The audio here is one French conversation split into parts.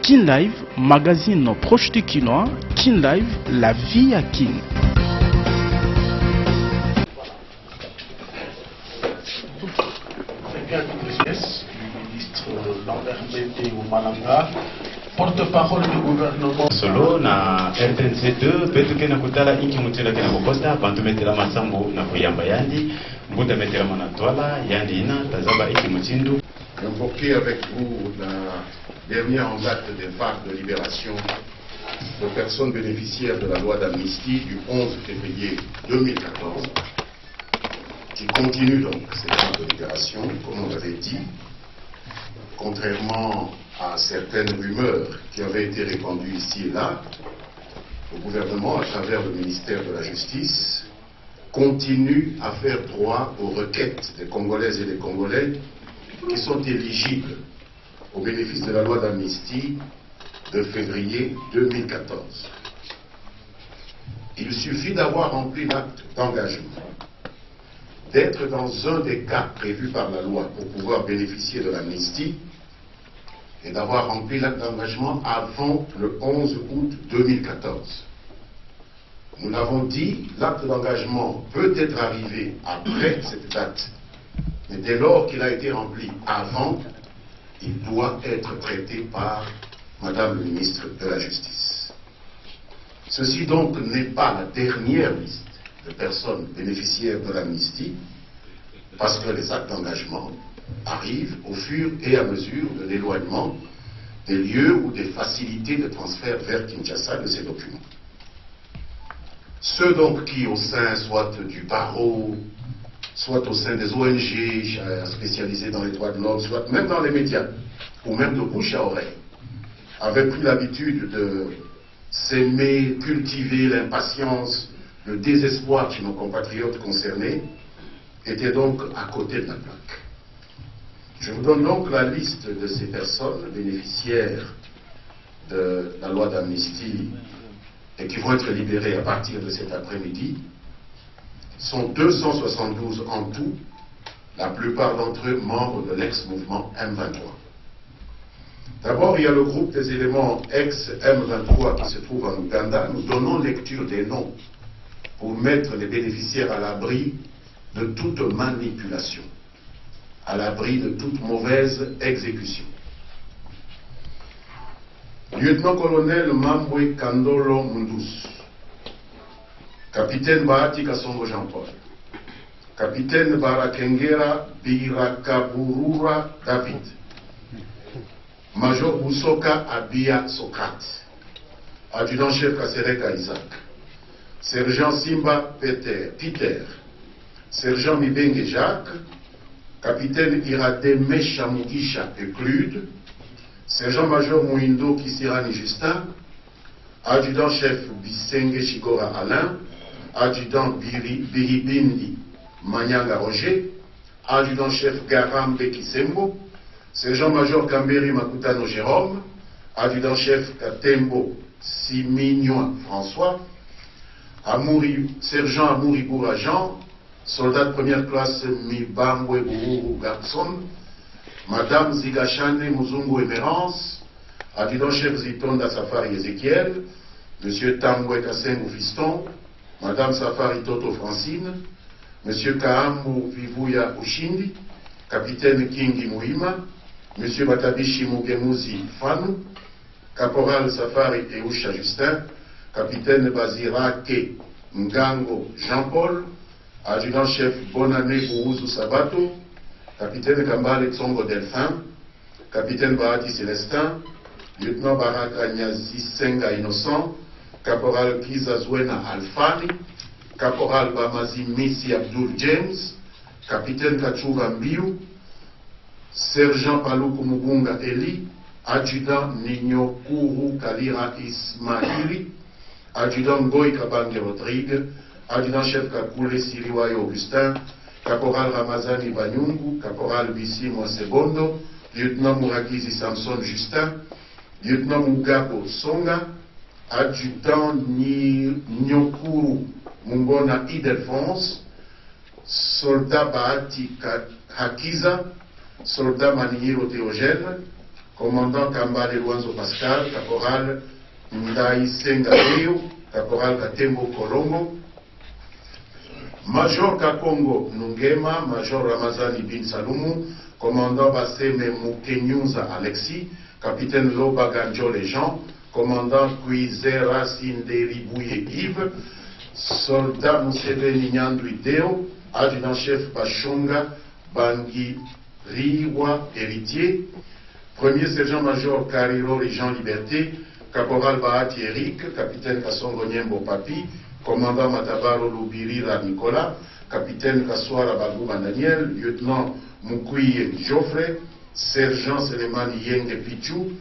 Kin Live, magazine proche du Kinois. Kin Live, la vie à Kin. Porte-parole du gouvernement solo na RTNC 2 petu kena kutala inki mutela kena kokota bantu metela masambo na kuyamba yandi mbuda metela manatwala yandi ina tazaba inki mutindu. Invoquer avec vous la dernière en date des vagues de libération de personnes bénéficiaires de la loi d'amnistie du 11 février 2014 qui continue donc ces vagues de libération, comme on l'avait dit, contrairement à certaines rumeurs qui avaient été répandues ici et là, le gouvernement, à travers le ministère de la Justice, continue à faire droit aux requêtes des Congolaises et des Congolais qui sont éligibles au bénéfice de la loi d'amnistie de février 2014. Il suffit d'avoir rempli l'acte d'engagement, d'être dans un des cas prévus par la loi pour pouvoir bénéficier de l'amnistie et d'avoir rempli l'acte d'engagement avant le 11 août 2014. Nous l'avons dit, l'acte d'engagement peut être arrivé après cette date, mais dès lors qu'il a été rempli avant, il doit être traité par Madame le ministre de la Justice. Ceci donc n'est pas la dernière liste de personnes bénéficiaires de l'amnistie, parce que les actes d'engagement arrivent au fur et à mesure de l'éloignement des lieux ou des facilités de transfert vers Kinshasa de ces documents. Ceux donc qui, au sein soit du barreau, soit au sein des ONG spécialisées dans les droits de l'homme, soit même dans les médias, ou même de bouche à oreille, avaient pris l'habitude de s'aimer, cultiver l'impatience, le désespoir chez nos compatriotes concernés, étaient donc à côté de la plaque. Je vous donne donc la liste de ces personnes bénéficiaires de la loi d'amnistie et qui vont être libérées à partir de cet après-midi. Sont 272 en tout, la plupart d'entre eux membres de l'ex-mouvement M23. D'abord, il y a le groupe des éléments ex-M23 qui se trouve en Ouganda. Nous donnons lecture des noms pour mettre les bénéficiaires à l'abri de toute manipulation, à l'abri de toute mauvaise exécution. Lieutenant-colonel Mambwe Kandolo Mundus, capitaine Bahati Kasongo Jean-Paul, capitaine Barakengera Birakaburura David, major Boussoka Abia Socrate, adjudant-chef Kasereka Isaac, sergent Simba Peter, sergent Mibenge Jacques, capitaine Irademe Chamugisha Euclude, sergent-major Mouindo Kisirani Justin, adjudant-chef Bisenge Chigora Alain, adjudant Biribindi Manyanga Roger, adjudant-chef Garambe Kisembo, sergent-major Kamberi Makutano Jérôme, adjudant-chef Katembo Siminyoa François, sergent Amouriboura Jean, soldat de première classe Mibambwe Bourou Garçon, Madame Zigachane Muzungu Emerance, adjudant-chef Zitonda Safari Ezekiel, Monsieur Tambwe Kasengu Fiston, Madame Safari Toto Francine, Monsieur Kaambu Vivuya Ushindi, Capitaine Kingi Muhima, Monsieur Batabishi Mugemuzi Fanu, Caporal Safari Eusha Justin, Capitaine Bazirake Ngango Jean-Paul, adjudant-chef Bonane Bourouzou Sabato, capitaine Kambale Tsongo Delphin, capitaine Bahati Célestin, lieutenant Baraka Nyazi Senga Innocent, caporal Kizazwena Alfani, caporal Bamazi Missi Abdul James, capitaine Kachuva Mbiu, sergent Paluku Mugunga Eli, adjudant Nino Kourou Kalira Ismaili, adjudant Ngoy Kabange Rodrigue, adjudant-chef Kakule Siriwayo Augustin, caporal Ramazani Banyungu, caporal Bissi Mwasebondo, lieutenant Mouragizi Samson Justin, lieutenant Mugabo Songa, adjudant Nyokuru Mungona Idelfonse, soldat Bahati Hakiza, soldat Maniero Théogène, commandant Kambale Luanzo Pascal, caporal Ndai Sengadeo, caporal Katembo Kolongo, Major Kakongo Nungema, Major Ramazani Bin Salumu, commandant Basseme Mukenyuza Alexis, capitaine Loba Ganjole Jean, commandant Kuizera Sinderibouye Yves, soldat Museveni Nyandwi Deo, adjudant-chef Bachonga Bangi Riwa Héritier, premier sergent-major Karirori Jean Liberté, caporal Bahati Eric, capitaine Kassongo Nyembo Papi, commandant Matabaro Lubirira Nicolas, capitaine Kaswara Bagouma Daniel, lieutenant Mukwiye Geoffrey, sergent Selemani Yenge Pichou,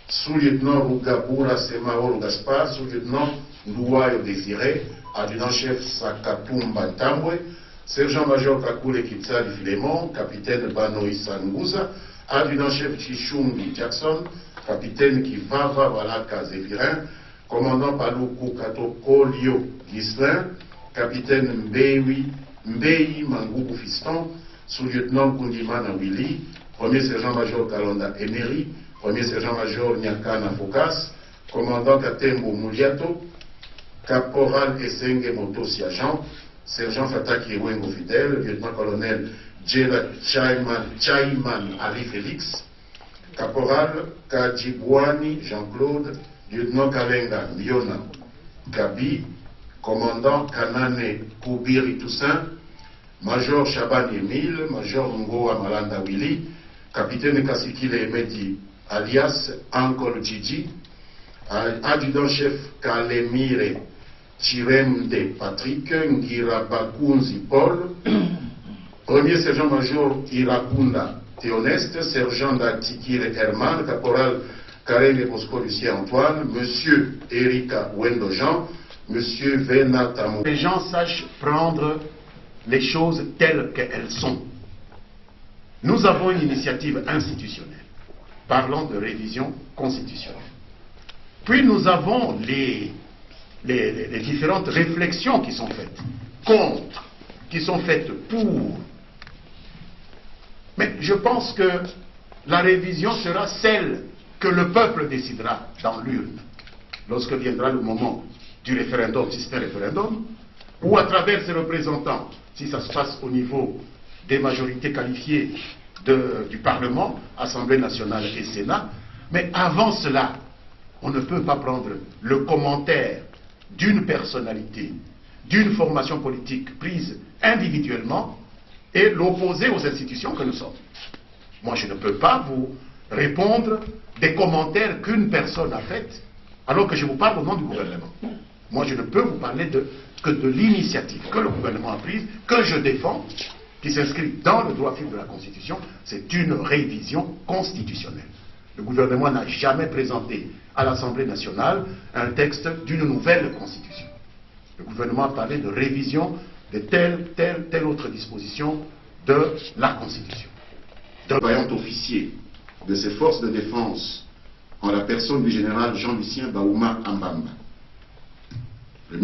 sous-lieutenant Rugabura Semaoro Gaspard, sous-lieutenant Louayo Désiré, adjudant-chef Sakatumba Tambwe, sergent-major Kakule Kitsali Filemon, capitaine Banoï Sanguza, adjudant-chef Chichumbi Jackson, capitaine Kivava Walaka Zéphirin, commandant Paluku Katokolio Gislin, capitaine Mbei Mangoubou Fiston, sous-lieutenant Kundimana Willy, premier sergent-major Kalonda Emery, premier sergent-major Nyakana Fokas, commandant Katembo Mouliato, caporal Essenge Motosi Agent, sergent Fataki Wengo Fidel, lieutenant-colonel Djela Chaiman Ali Félix, caporal Kadjibouani Jean-Claude, lieutenant Kalenga Liona Gabi, commandant Kanane Koubiri Toussaint, major Chabani Emile, major Ngoa Malanda Willy, capitaine Kasikile Emedi alias Ankol Gigi, adjudant-chef Kalemire Chiremde Patrick, Ngira Bakunzi Paul, premier sergent-major Irakunda Théoneste, sergent d'Atikire Herman, caporal Karene Bosco Lucien Antoine, monsieur Erika Wendo Jean, monsieur Vena Tamou. Les gens sachent prendre les choses telles qu'elles sont. Nous avons une initiative institutionnelle parlant de révision constitutionnelle. Puis nous avons les différentes réflexions qui sont faites contre, qui sont faites pour. Mais je pense que la révision sera celle que le peuple décidera dans l'urne, lorsque viendra le moment du référendum, si c'est un référendum, ou à travers ses représentants, si ça se passe au niveau des majorités qualifiées du Parlement, Assemblée nationale et Sénat. Mais avant cela, on ne peut pas prendre le commentaire d'une personnalité, d'une formation politique prise individuellement et l'opposer aux institutions que nous sommes. Moi, je ne peux pas vous répondre des commentaires qu'une personne a faits, alors que je vous parle au nom du gouvernement. Moi, je ne peux vous parler que de l'initiative que le gouvernement a prise, que je défends, qui s'inscrit dans le droit fil de la Constitution. C'est une révision constitutionnelle. Le gouvernement n'a jamais présenté à l'Assemblée nationale un texte d'une nouvelle Constitution. Le gouvernement a parlé de révision de telle autre disposition de la Constitution. Le vaillant officier de ces forces de défense en la personne du général Jean-Lucien Baouma Ambamba, le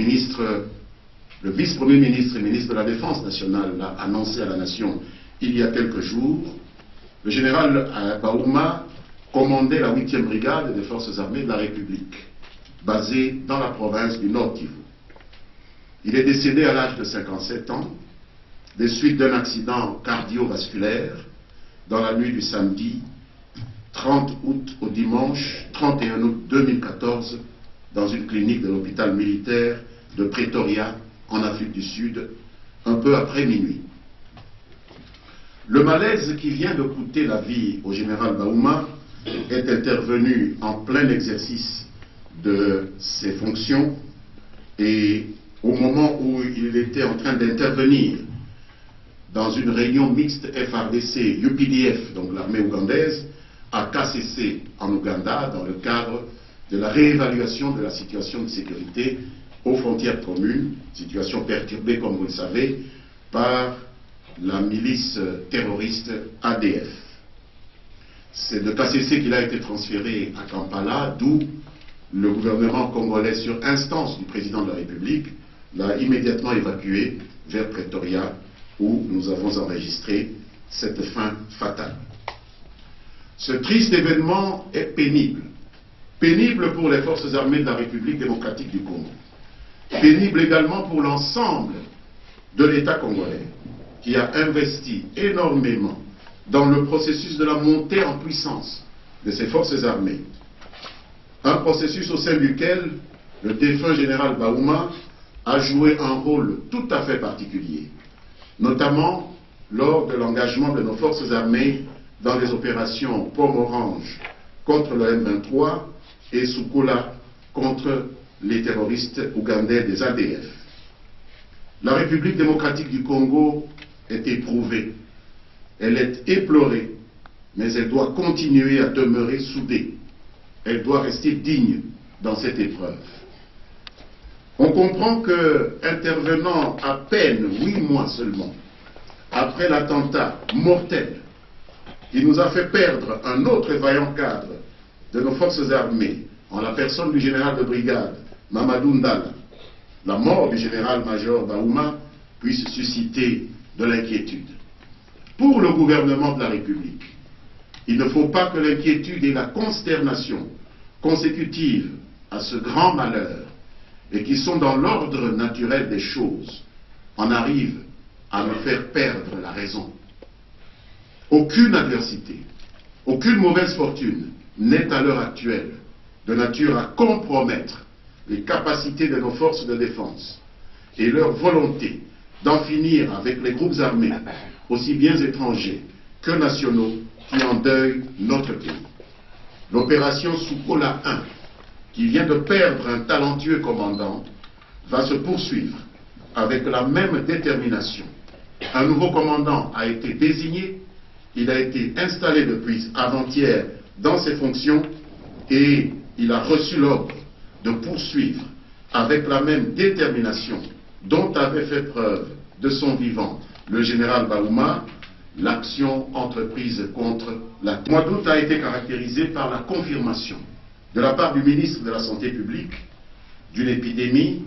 vice-premier ministre et ministre de la Défense nationale l'a annoncé à la nation il y a quelques jours. Le général Baouma commandait la 8e brigade des forces armées de la République, basée dans la province du Nord Kivu. Il est décédé à l'âge de 57 ans, des suites d'un accident cardiovasculaire dans la nuit du samedi 30 août au dimanche 31 août 2014 dans une clinique de l'hôpital militaire de Pretoria en Afrique du Sud, un peu après minuit. Le malaise qui vient de coûter la vie au général Baouma est intervenu en plein exercice de ses fonctions et au moment où il était en train d'intervenir dans une réunion mixte FARDC-UPDF, donc l'armée ougandaise, à KCC en Ouganda, dans le cadre de la réévaluation de la situation de sécurité aux frontières communes, situation perturbée, comme vous le savez, par la milice terroriste ADF. C'est de KCC qu'il a été transféré à Kampala, d'où le gouvernement congolais, sur instance du président de la République, l'a immédiatement évacué vers Pretoria, où nous avons enregistré cette fin fatale. Ce Ce triste événement est pénible. Pénible pour les forces armées de la République démocratique du Congo. Pénible également pour l'ensemble de l'État congolais, qui a investi énormément dans le processus de la montée en puissance de ses forces armées. Un processus au sein duquel le défunt général Baouma a joué un rôle tout à fait particulier, notamment lors de l'engagement de nos forces armées dans les opérations Pomme-Orange contre le M23 et Soukola contre les terroristes ougandais des ADF. La République démocratique du Congo est éprouvée, elle est éplorée, mais elle doit continuer à demeurer soudée. Elle doit rester digne dans cette épreuve. On comprend que, intervenant à peine 8 mois seulement après l'attentat mortel qui nous a fait perdre un autre vaillant cadre de nos forces armées, en la personne du général de brigade Mamadou Ndala, la mort du général-major Baouma puisse susciter de l'inquiétude. Pour le gouvernement de la République, il ne faut pas que l'inquiétude et la consternation consécutives à ce grand malheur et qui sont dans l'ordre naturel des choses en arrivent à nous faire perdre la raison. Aucune adversité, aucune mauvaise fortune n'est à l'heure actuelle de nature à compromettre les capacités de nos forces de défense et leur volonté d'en finir avec les groupes armés, aussi bien étrangers que nationaux, qui endeuillent notre pays. L'opération Soukola 1, qui vient de perdre un talentueux commandant, va se poursuivre avec la même détermination. Un nouveau commandant a été désigné, il a été installé depuis avant-hier dans ses fonctions et il a reçu l'ordre de poursuivre avec la même détermination dont avait fait preuve de son vivant le général Baouma, l'action entreprise contre la... Le mois d'août a été caractérisé par la confirmation de la part du ministre de la Santé publique d'une épidémie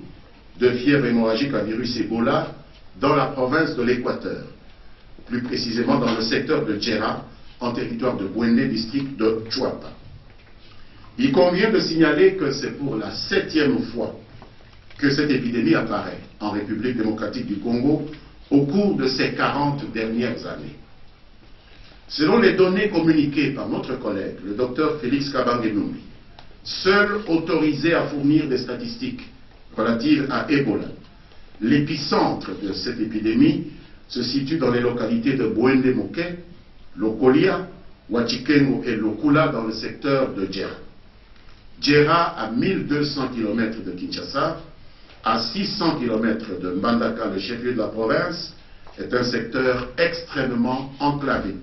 de fièvre hémorragique à virus Ebola dans la province de l'Équateur, plus précisément dans le secteur de Djera, en territoire de Bwende, district de Chouapa. Il convient de signaler que c'est pour la 7e fois que cette épidémie apparaît en République démocratique du Congo au cours de ces 40 dernières années. Selon les données communiquées par notre collègue, le docteur Félix Kabange-Numbi, seul autorisé à fournir des statistiques relatives à Ebola, l'épicentre de cette épidémie se situe dans les localités de Bwende-Moké, Lokolia, Wachikengo et Lokula dans le secteur de Djera. Djera, à 1200 km de Kinshasa, à 600 km de Mbandaka, le chef-lieu de la province, est un secteur extrêmement enclavé.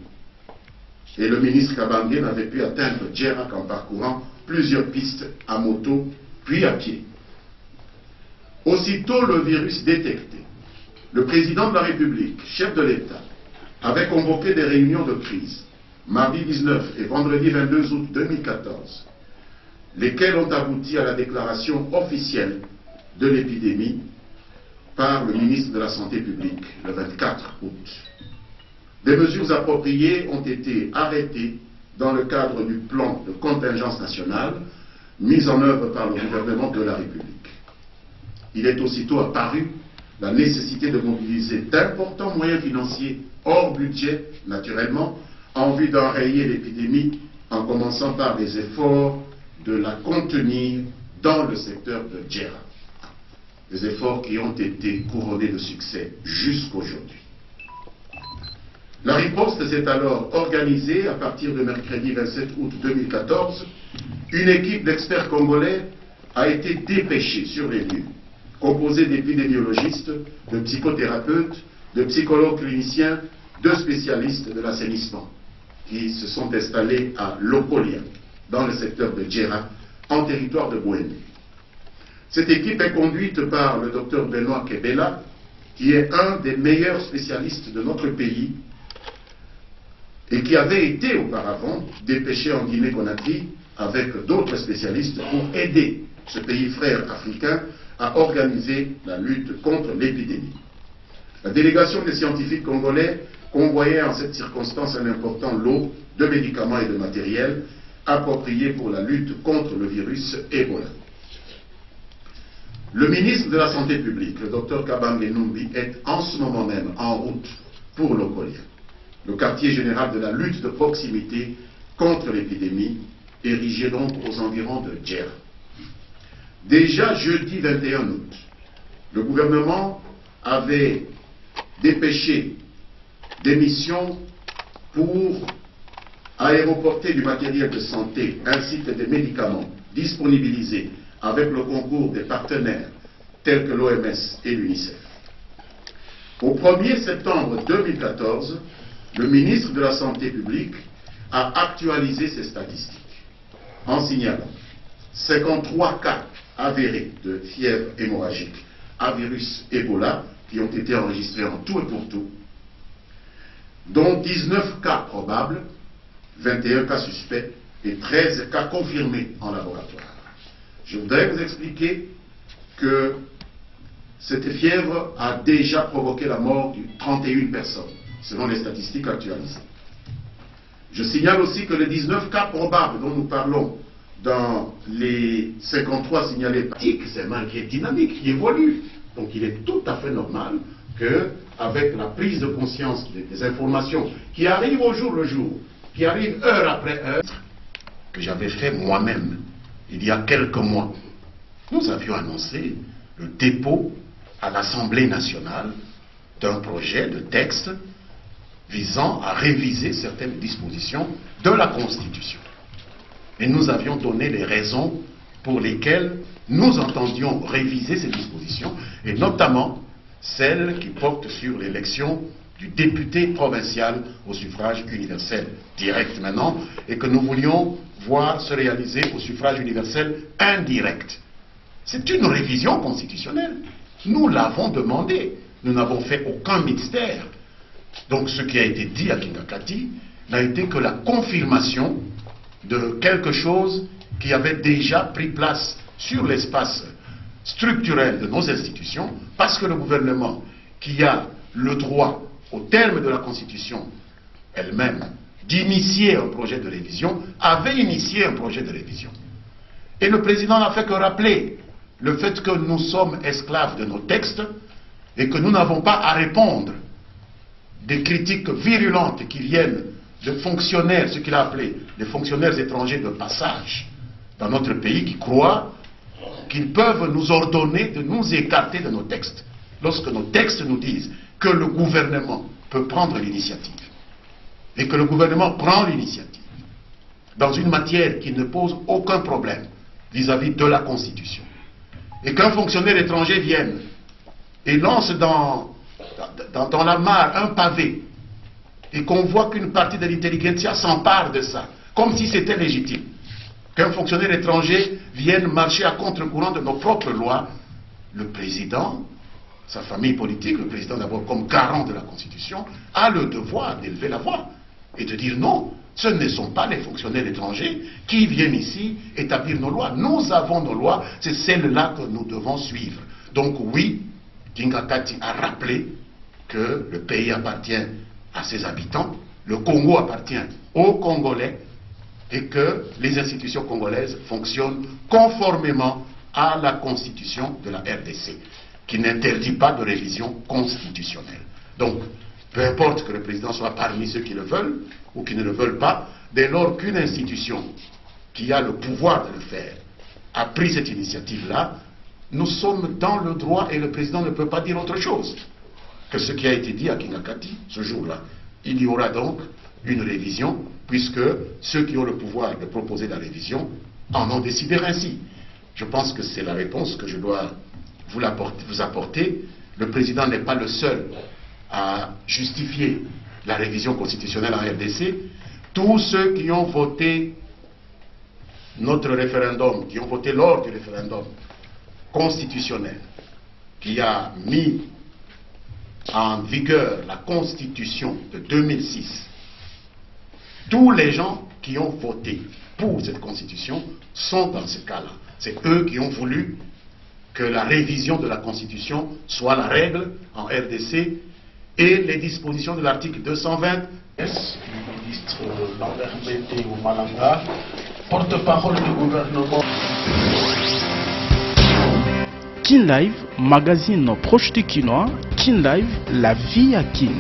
Et le ministre Kabange n'avait pu atteindre Djera qu'en parcourant plusieurs pistes à moto, puis à pied. Aussitôt le virus détecté, le président de la République, chef de l'État, avait convoqué des réunions de crise, mardi 19 et vendredi 22 août 2014, lesquelles ont abouti à la déclaration officielle de l'épidémie par le ministre de la Santé publique le 24 août. Des mesures appropriées ont été arrêtées dans le cadre du plan de contingence nationale mis en œuvre par le gouvernement de la République. Il est aussitôt apparu la nécessité de mobiliser d'importants moyens financiers hors budget, naturellement, en vue d'enrayer l'épidémie, en commençant par des efforts de la contenir dans le secteur de Djera. Des efforts qui ont été couronnés de succès jusqu'aujourd'hui. La riposte s'est alors organisée à partir de mercredi 27 août 2014. Une équipe d'experts congolais a été dépêchée sur les lieux, composée d'épidémiologistes, de psychothérapeutes, de psychologues cliniciens, de spécialistes de l'assainissement, qui se sont installés à Lokolia, dans le secteur de Djera, en territoire de Bwende. Cette équipe est conduite par le docteur Benoît Kebela, qui est un des meilleurs spécialistes de notre pays et qui avait été auparavant dépêché en Guinée-Conakry avec d'autres spécialistes pour aider ce pays frère africain à organiser la lutte contre l'épidémie. La délégation des scientifiques congolais convoyait en cette circonstance un important lot de médicaments et de matériel appropriés pour la lutte contre le virus Ebola. Le ministre de la Santé publique, le Dr Kabambe Numbi, est en ce moment même en route pour Lokolia, le quartier général de la lutte de proximité contre l'épidémie, érigé donc aux environs de Djerra. Déjà jeudi 21 août, le gouvernement avait dépêché des missions pour aéroporter du matériel de santé ainsi que des médicaments disponibilisés avec le concours des partenaires tels que l'OMS et l'UNICEF. Au 1er septembre 2014, le ministre de la Santé publique a actualisé ces statistiques en signalant 53 cas avérés de fièvre hémorragique à virus Ebola qui ont été enregistrés en tout et pour tout, dont 19 cas probables, 21 cas suspects et 13 cas confirmés en laboratoire. Je voudrais vous expliquer que cette fièvre a déjà provoqué la mort de 31 personnes, selon les statistiques actualisées. Je signale aussi que les 19 cas probables dont nous parlons dans les 53 signalés, c'est un mal qui est dynamique, qui évolue. Donc il est tout à fait normal qu'avec la prise de conscience des informations qui arrivent au jour le jour, qui arrivent heure après heure, que j'avais fait moi-même il y a quelques mois, nous avions annoncé le dépôt à l'Assemblée nationale d'un projet de texte visant à réviser certaines dispositions de la Constitution. Et nous avions donné les raisons pour lesquelles nous entendions réviser ces dispositions, et notamment celles qui portent sur l'élection du député provincial au suffrage universel direct maintenant, et que nous voulions voir se réaliser au suffrage universel indirect. C'est une révision constitutionnelle. Nous l'avons demandé. Nous n'avons fait aucun mystère. Donc ce qui a été dit à Kingakati n'a été que la confirmation de quelque chose qui avait déjà pris place sur l'espace structurel de nos institutions, parce que le gouvernement, qui a le droit, au terme de la Constitution elle-même, d'initier un projet de révision, avait initié un projet de révision. Et le président n'a fait que rappeler le fait que nous sommes esclaves de nos textes et que nous n'avons pas à répondre des critiques virulentes qui viennent de fonctionnaires, ce qu'il a appelé des fonctionnaires étrangers de passage dans notre pays, qui croient qu'ils peuvent nous ordonner de nous écarter de nos textes, lorsque nos textes nous disent que le gouvernement peut prendre l'initiative, et que le gouvernement prend l'initiative dans une matière qui ne pose aucun problème vis-à-vis de la Constitution, et qu'un fonctionnaire étranger vienne et lance dans la mare un pavé, et qu'on voit qu'une partie de l'intelligentsia s'empare de ça, comme si c'était légitime, qu'un fonctionnaire étranger vienne marcher à contre-courant de nos propres lois, le président, sa famille politique, le président d'abord comme garant de la Constitution, a le devoir d'élever la voix et de dire non, ce ne sont pas les fonctionnaires étrangers qui viennent ici établir nos lois. Nous avons nos lois, c'est celles-là que nous devons suivre. Donc oui, Kingakati a rappelé que le pays appartient à ses habitants, le Congo appartient aux Congolais, et que les institutions congolaises fonctionnent conformément à la Constitution de la RDC, qui n'interdit pas de révision constitutionnelle. Donc, peu importe que le président soit parmi ceux qui le veulent ou qui ne le veulent pas, dès lors qu'une institution qui a le pouvoir de le faire a pris cette initiative-là, nous sommes dans le droit et le président ne peut pas dire autre chose que ce qui a été dit à Kingakati ce jour-là. Il y aura donc une révision, puisque ceux qui ont le pouvoir de proposer la révision en ont décidé ainsi. Je pense que c'est la réponse que je dois vous apporter. Le président n'est pas le seul à justifier la révision constitutionnelle en RDC. Tous ceux qui ont voté notre référendum, qui ont voté lors du référendum constitutionnel, qui a mis en vigueur la Constitution de 2006, tous les gens qui ont voté pour cette Constitution sont dans ce cas-là. C'est eux qui ont voulu que la révision de la Constitution soit la règle en RDC et les dispositions de l'article 220. Le ministre Lambert Mende Malanga, porte-parole du gouvernement. Kin Live, magazine proche du Kinois. Kin Live, la vie à Kin.